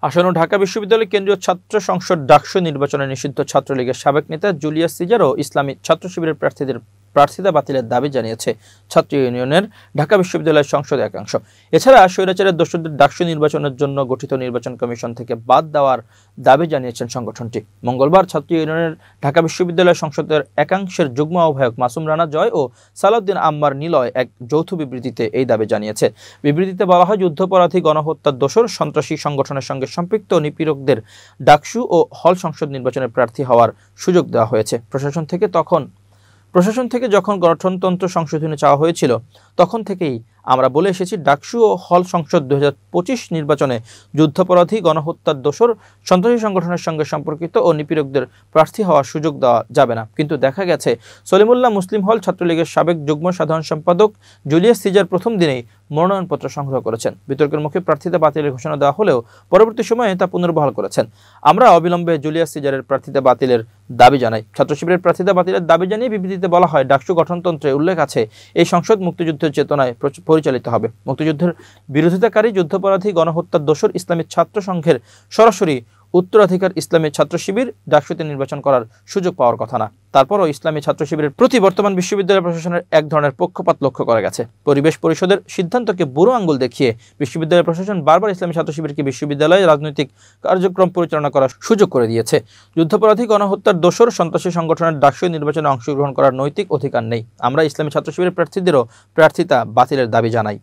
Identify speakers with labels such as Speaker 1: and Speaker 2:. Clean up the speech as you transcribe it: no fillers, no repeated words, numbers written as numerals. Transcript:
Speaker 1: আসন্ন ঢাকা বিশ্ববিদ্যালয় কেন্দ্রীয় ছাত্র সংসদ ডাকসু নির্বাচনে নিষিদ্ধ ছাত্রলীগের সাবেক নেতা জুলিয়াস সিজার ও ইসলামী ছাত্র শিবিরের প্রার্থিতা বাতিলের দাবি জানিয়েছে ছাত্র ইউনিয়নের ঢাকা বিশ্ববিদ্যালয় সংসদ একাংশ। এছাড়া স্বৈরাচারের দোষরদের ডাকসু নির্বাচনের জন্য গঠিত নির্বাচন কমিশন থেকে বাদ দেওয়ার দাবি জানিয়েছেন সংগঠনটি। মঙ্গলবার ছাত্র ইউনিয়নের ঢাকা বিশ্ববিদ্যালয় সংসদের একাংশের যুগ্ম আহ্বায়ক মাসুম রানা জয় ও সালাউদ্দিন আম্মার নিলয় এক যৌথ বিবৃতিতে এই দাবি জানিয়েছে। বিবৃতিতে বলা হয়, যুদ্ধাপরাধী, গণহত্যার দোষর, সন্ত্রাসী সংগঠনের সঙ্গে সম্পৃক্ত নিপীড়কদের ডাকসু ও হল সংসদ নির্বাচনে প্রার্থী হওয়ার সুযোগ দেওয়া হয়েছে। প্রশাসন থেকে যখন গঠনতন্ত্র সংশোধনী চাওয়া হয়েছিল তখন থেকেই আমরা বলে এসেছি, ডাকসু ও হল সংসদ 2025 নির্বাচনে যুদ্ধাপরাধী, গণহত্যার দোষর, সন্ত্রাসী সংগঠনের সঙ্গে সম্পর্কিত ও নিপীড়কদের প্রার্থী হওয়ার সুযোগ দেওয়া যাবে না। কিন্তু দেখা গেছে সলিমুল্লাহ মুসলিম হল ছাত্রলীগের সাবেক যুগ্ম সাধারণ সম্পাদক জুলিয়াস সিজার প্রথম দিনেই মনোনয়নপত্র সংগ্রহ করেছেন। বিতর্কের মুখে প্রার্থিতা বাতিলের ঘোষণা দেওয়া হলেও পরবর্তী সময়ে তা পুনর্বহাল করেছেন। আমরা অবিলম্বে জুলিয়াস সিজারের প্রার্থিতা বাতিলের দাবি জানাই। ছাত্র শিবিরের প্রার্থিতা বাতিলের দাবি জানিয়ে বিবৃতিতে বলা হয়, ডাকসু গঠনতন্ত্রে উল্লেখ আছে, এই সংসদ মুক্তিযুদ্ধের চেতনায় পরিচালিত হবে। মুক্তিযুদ্ধের বিরোধিতাকারী, যুদ্ধাপরাধী, গণহত্যার দোষর ইসলামী ছাত্র সংঘের সরাসরি উত্তরাধিকার ইসলামী ছাত্র শিবির ডাকসুতে নির্বাচন করার সুযোগ পাওয়ার কথা না। তারপরও ইসলামী ছাত্র শিবিরের প্রতি বর্তমান বিশ্ববিদ্যালয় প্রশাসনের এক ধরনের পক্ষপাত লক্ষ্য করা গেছে। পরিবেশ পরিষদের সিদ্ধান্তকে বুড়ো আঙ্গুল দেখিয়ে বিশ্ববিদ্যালয় প্রশাসন বারবার ইসলামী ছাত্র শিবিরকে বিশ্ববিদ্যালয়ে রাজনৈতিক কার্যক্রম পরিচালনা করার সুযোগ করে দিয়েছে। যুদ্ধাপরাধী, গণহত্যার দোষর, সন্ত্রাসী সংগঠনের ডাকসু নির্বাচনে অংশগ্রহণ করার নৈতিক অধিকার নেই। আমরা ইসলামী ছাত্র শিবিরের প্রার্থীদেরও প্রার্থিতা বাতিলের দাবি জানাই।